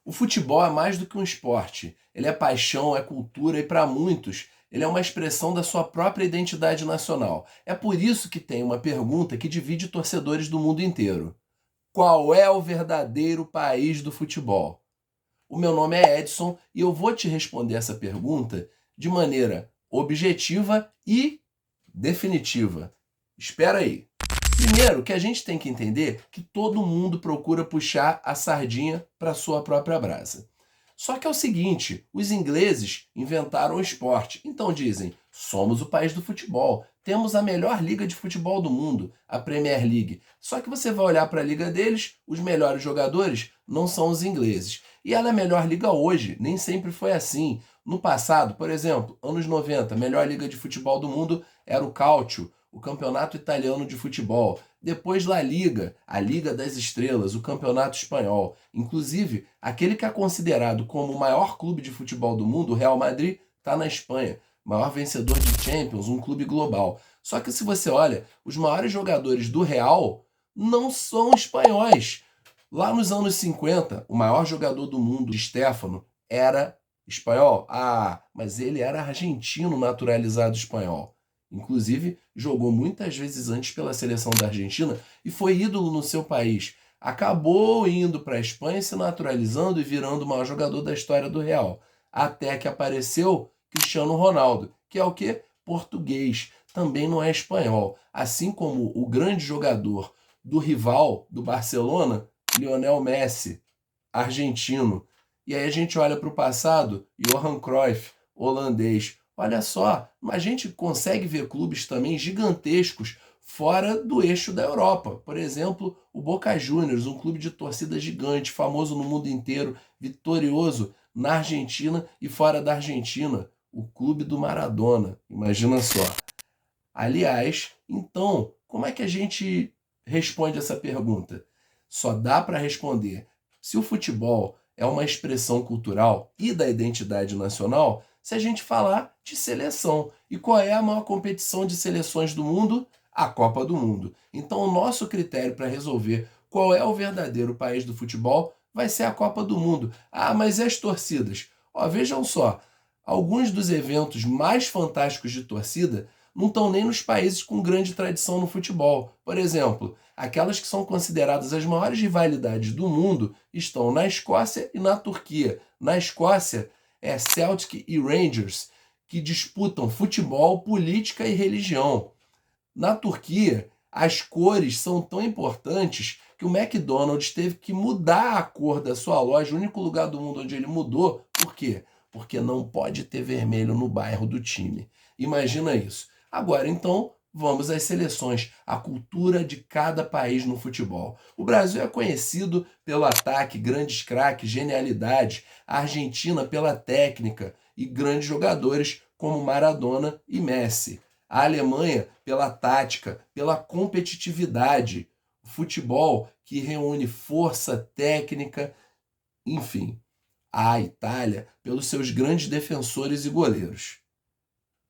O futebol é mais do que um esporte. Ele é paixão, é cultura e, para muitos, ele é uma expressão da sua própria identidade nacional. É por isso que tem uma pergunta que divide torcedores do mundo inteiro: qual é o verdadeiro país do futebol? O meu nome é Edson e eu vou te responder essa pergunta de maneira objetiva e definitiva. Espera aí. Primeiro, que a gente tem que entender que todo mundo procura puxar a sardinha para sua própria brasa. Só que é o seguinte, os ingleses inventaram o esporte, então dizem, somos o país do futebol, temos a melhor liga de futebol do mundo, a Premier League. Só que você vai olhar para a liga deles, os melhores jogadores não são os ingleses. E ela é a melhor liga hoje, nem sempre foi assim. No passado, por exemplo, anos 90, a melhor liga de futebol do mundo era o Calcio, o campeonato italiano de futebol. Depois La Liga, a Liga das Estrelas, o campeonato espanhol. Inclusive, aquele que é considerado como o maior clube de futebol do mundo, o Real Madrid, está na Espanha. Maior vencedor de Champions, um clube global. Só que se você olha, os maiores jogadores do Real não são espanhóis. Lá nos anos 50, o maior jogador do mundo, Stéfano, era espanhol. Ah, mas ele era argentino naturalizado espanhol. Inclusive, jogou muitas vezes antes pela seleção da Argentina e foi ídolo no seu país. Acabou indo para a Espanha, se naturalizando e virando o maior jogador da história do Real. Até que apareceu Cristiano Ronaldo, que é o quê? Português. Também não é espanhol. Assim como o grande jogador do rival do Barcelona, Lionel Messi, argentino. E aí a gente olha para o passado, Johan Cruyff, holandês. Olha só, a gente consegue ver clubes também gigantescos fora do eixo da Europa. Por exemplo, o Boca Juniors, um clube de torcida gigante, famoso no mundo inteiro, vitorioso na Argentina e fora da Argentina. O clube do Maradona, imagina só. Aliás, então, como é que a gente responde essa pergunta? Só dá para responder se o futebol é uma expressão cultural e da identidade nacional se a gente falar de seleção. E qual é a maior competição de seleções do mundo? A Copa do Mundo. Então, o nosso critério para resolver qual é o verdadeiro país do futebol vai ser a Copa do Mundo. Ah, mas e as torcidas? Ó, vejam só, alguns dos eventos mais fantásticos de torcida não estão nem nos países com grande tradição no futebol. Por exemplo, aquelas que são consideradas as maiores rivalidades do mundo estão na Escócia e na Turquia. Na Escócia, é Celtic e Rangers, que disputam futebol, política e religião. Na Turquia, as cores são tão importantes que o McDonald's teve que mudar a cor da sua loja, o único lugar do mundo onde ele mudou. Por quê? Porque não pode ter vermelho no bairro do time. Imagina isso. Agora, então, vamos às seleções, a cultura de cada país no futebol. O Brasil é conhecido pelo ataque, grandes craques, genialidades. A Argentina pela técnica e grandes jogadores como Maradona e Messi. A Alemanha pela tática, pela competitividade. O futebol que reúne força, técnica, enfim. A Itália pelos seus grandes defensores e goleiros.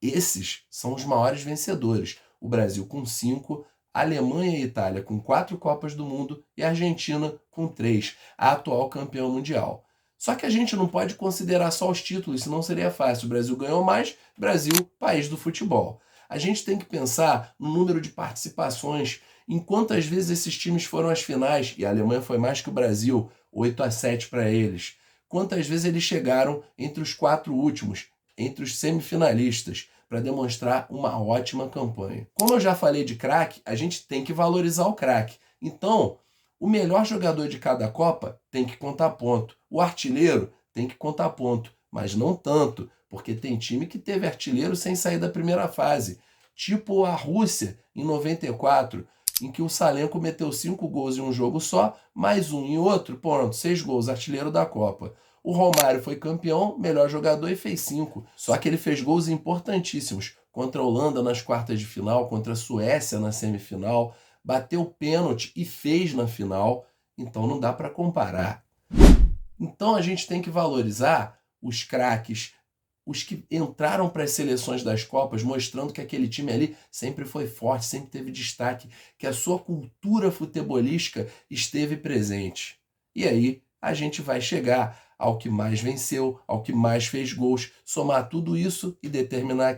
Esses são os maiores vencedores. O Brasil com 5, a Alemanha e a Itália com 4 Copas do Mundo e a Argentina com 3, a atual campeã mundial. Só que a gente não pode considerar só os títulos, senão seria fácil. O Brasil ganhou mais, Brasil, país do futebol. A gente tem que pensar no número de participações, em quantas vezes esses times foram às finais, e a Alemanha foi mais que o Brasil, 8-7 para eles. Quantas vezes eles chegaram entre os 4 últimos, entre os semifinalistas, para demonstrar uma ótima campanha. Como eu já falei de craque, a gente tem que valorizar o craque. Então, o melhor jogador de cada Copa tem que contar ponto. O artilheiro tem que contar ponto, mas não tanto, porque tem time que teve artilheiro sem sair da primeira fase. Tipo a Rússia, em 94, em que o Salenko meteu 5 gols em um jogo só, mais um em outro, pronto, 6 gols, artilheiro da Copa. O Romário foi campeão, melhor jogador e fez 5. Só que ele fez gols importantíssimos contra a Holanda nas quartas de final, contra a Suécia na semifinal, bateu pênalti e fez na final, então não dá para comparar. Então a gente tem que valorizar os craques, os que entraram para as seleções das Copas, mostrando que aquele time ali sempre foi forte, sempre teve destaque, que a sua cultura futebolística esteve presente. E aí a gente vai chegar ao que mais venceu, ao que mais fez gols, somar tudo isso e determinar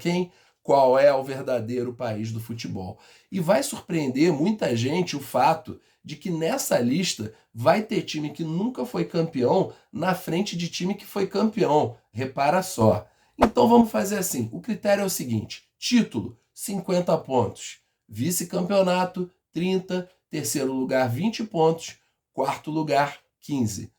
qual é o verdadeiro país do futebol. E vai surpreender muita gente o fato de que nessa lista vai ter time que nunca foi campeão na frente de time que foi campeão. Repara só. Então vamos fazer assim. O critério é o seguinte: título, 50 pontos. Vice-campeonato, 30. Terceiro lugar, 20 pontos. Quarto lugar, 15.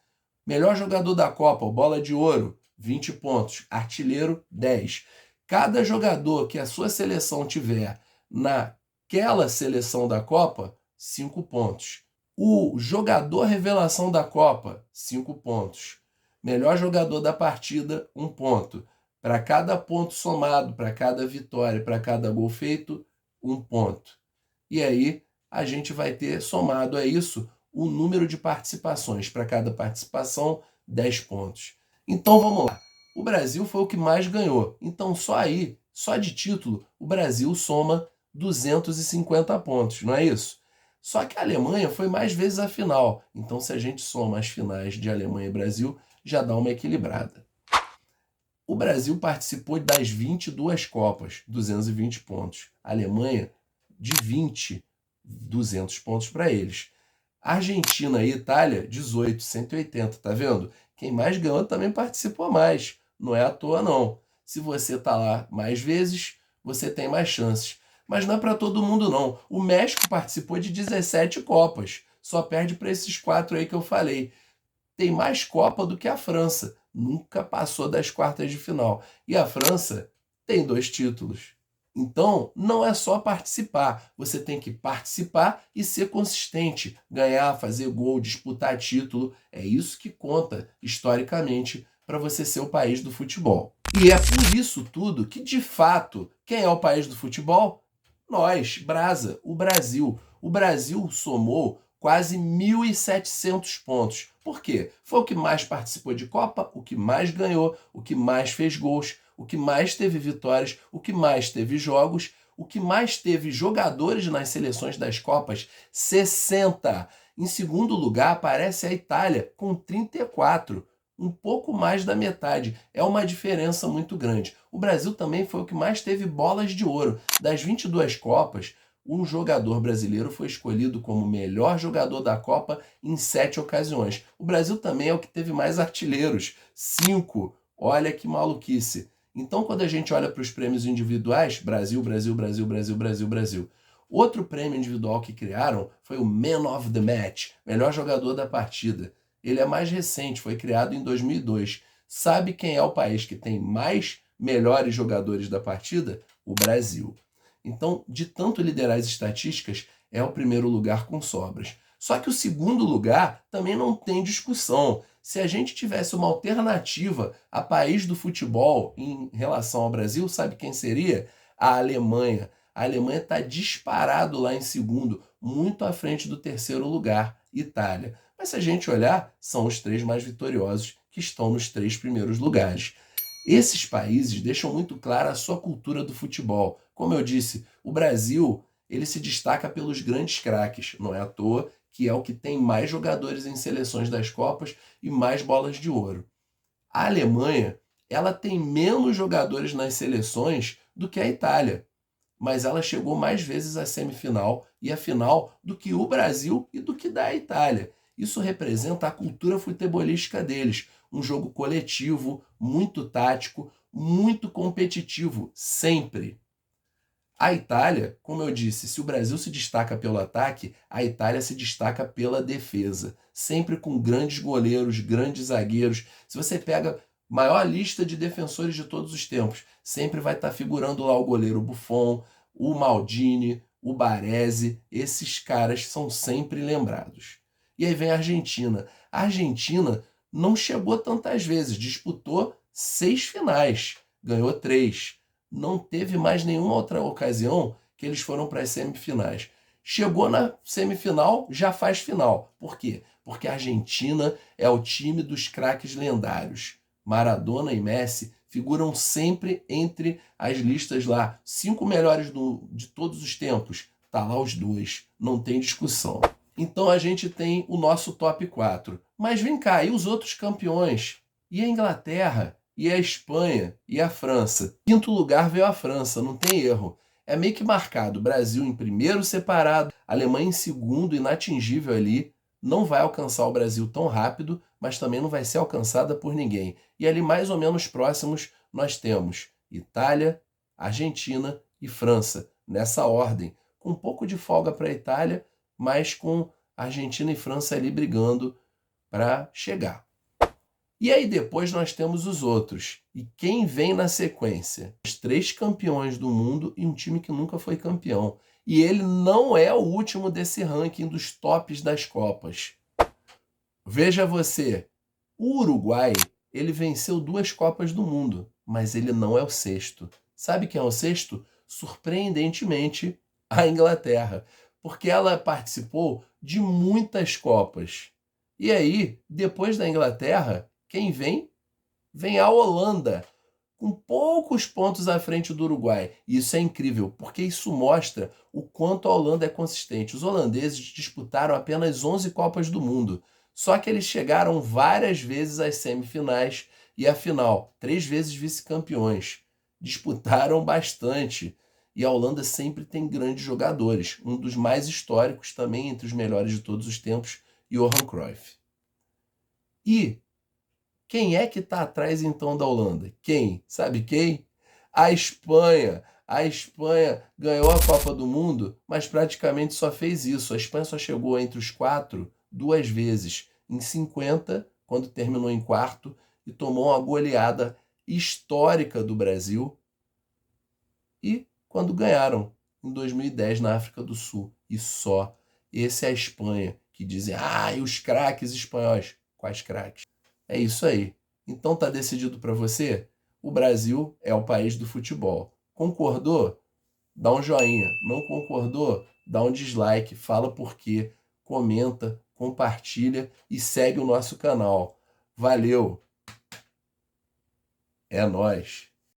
Melhor jogador da Copa, bola de ouro, 20 pontos. Artilheiro, 10. Cada jogador que a sua seleção tiver naquela seleção da Copa, 5 pontos. O jogador revelação da Copa, 5 pontos. Melhor jogador da partida, 1 ponto. Para cada ponto somado, para cada vitória, para cada gol feito, 1 ponto. E aí a gente vai ter somado a isso o número de participações. Para cada participação, 10 pontos. Então vamos lá. O Brasil foi o que mais ganhou. Então só aí, só de título, o Brasil soma 250 pontos, não é isso? Só que a Alemanha foi mais vezes a final. Então se a gente soma as finais de Alemanha e Brasil, já dá uma equilibrada. O Brasil participou das 22 Copas, 220 pontos. A Alemanha, de 20, 200 pontos para eles. Argentina e Itália, 18, 180, tá vendo? Quem mais ganhou também participou mais. Não é à toa, não. Se você tá lá mais vezes, você tem mais chances. Mas não é para todo mundo, não. O México participou de 17 Copas. Só perde para esses 4 aí que eu falei. Tem mais Copa do que a França. Nunca passou das quartas de final. E a França tem 2 títulos. Então, não é só participar. Você tem que participar e ser consistente. Ganhar, fazer gol, disputar título. É isso que conta, historicamente, para você ser o país do futebol. E é por isso tudo que, de fato, quem é o país do futebol? Nós, Brasa, o Brasil. O Brasil somou quase 1.700 pontos. Por quê? Foi o que mais participou de Copa, o que mais ganhou, o que mais fez gols, o que mais teve vitórias, o que mais teve jogos, o que mais teve jogadores nas seleções das Copas, 60. Em segundo lugar aparece a Itália, com 34. Um pouco mais da metade. É uma diferença muito grande. O Brasil também foi o que mais teve bolas de ouro. Das 22 Copas, um jogador brasileiro foi escolhido como melhor jogador da Copa em 7 ocasiões. O Brasil também é o que teve mais artilheiros, 5. Olha que maluquice. Então, quando a gente olha para os prêmios individuais, Brasil, Brasil, Brasil, Brasil, Brasil, Brasil. Outro prêmio individual que criaram foi o Man of the Match, melhor jogador da partida. Ele é mais recente, foi criado em 2002. Sabe quem é o país que tem mais melhores jogadores da partida? O Brasil. Então, de tanto liderar as estatísticas, é o primeiro lugar com sobras. Só que o segundo lugar também não tem discussão. Se a gente tivesse uma alternativa a país do futebol em relação ao Brasil, sabe quem seria? A Alemanha. A Alemanha está disparado lá em segundo, muito à frente do terceiro lugar, Itália. Mas se a gente olhar, são os 3 mais vitoriosos que estão nos 3 primeiros lugares. Esses países deixam muito clara a sua cultura do futebol. Como eu disse, o Brasil ele se destaca pelos grandes craques. Não é à toa que é o que tem mais jogadores em seleções das Copas e mais bolas de ouro. A Alemanha ela tem menos jogadores nas seleções do que a Itália, mas ela chegou mais vezes à semifinal e à final do que o Brasil e do que da Itália. Isso representa a cultura futebolística deles, um jogo coletivo, muito tático, muito competitivo, sempre. A Itália, como eu disse, se o Brasil se destaca pelo ataque, a Itália se destaca pela defesa, sempre com grandes goleiros, grandes zagueiros. Se você pega a maior lista de defensores de todos os tempos, sempre vai estar figurando lá o goleiro Buffon, o Maldini, o Baresi. Esses caras são sempre lembrados. E aí vem a Argentina. A Argentina não chegou tantas vezes, disputou 6 finais, ganhou 3. Não teve mais nenhuma outra ocasião que eles foram para as semifinais. Chegou na semifinal, já faz final. Por quê? Porque a Argentina é o time dos craques lendários. Maradona e Messi figuram sempre entre as listas lá. 5 melhores de todos os tempos. Tá lá os 2. Não tem discussão. Então a gente tem o nosso top 4. Mas vem cá, e os outros campeões? E a Inglaterra? E a Espanha? E a França? Quinto lugar veio a França, não tem erro. É meio que marcado. Brasil em primeiro separado, Alemanha em segundo, inatingível ali. Não vai alcançar o Brasil tão rápido, mas também não vai ser alcançada por ninguém. E ali mais ou menos próximos nós temos Itália, Argentina e França, nessa ordem. Com um pouco de folga para a Itália, mas com Argentina e França ali brigando para chegar. E aí depois nós temos os outros. E quem vem na sequência? Os 3 campeões do mundo e um time que nunca foi campeão. E ele não é o último desse ranking dos tops das Copas. Veja você, o Uruguai, ele venceu 2 Copas do Mundo, mas ele não é o sexto. Sabe quem é o sexto? Surpreendentemente, a Inglaterra, porque ela participou de muitas Copas. E aí, depois da Inglaterra, quem vem? Vem a Holanda, com poucos pontos à frente do Uruguai. E isso é incrível, porque isso mostra o quanto a Holanda é consistente. Os holandeses disputaram apenas 11 Copas do Mundo, só que eles chegaram várias vezes às semifinais e à final, 3 vezes vice-campeões. Disputaram bastante. E a Holanda sempre tem grandes jogadores. Um dos mais históricos também, entre os melhores de todos os tempos, Johan Cruyff. E quem é que está atrás então da Holanda? Quem? Sabe quem? A Espanha. A Espanha ganhou a Copa do Mundo, mas praticamente só fez isso. A Espanha só chegou entre os 4 2 vezes. Em 50, quando terminou em quarto, e tomou uma goleada histórica do Brasil. E quando ganharam, em 2010, na África do Sul. E só. Esse é a Espanha, que dizem, e os craques espanhóis. Quais craques? É isso aí. Então tá decidido para você? O Brasil é o país do futebol. Concordou? Dá um joinha. Não concordou? Dá um dislike. Fala por quê. Comenta, compartilha e segue o nosso canal. Valeu! É nóis!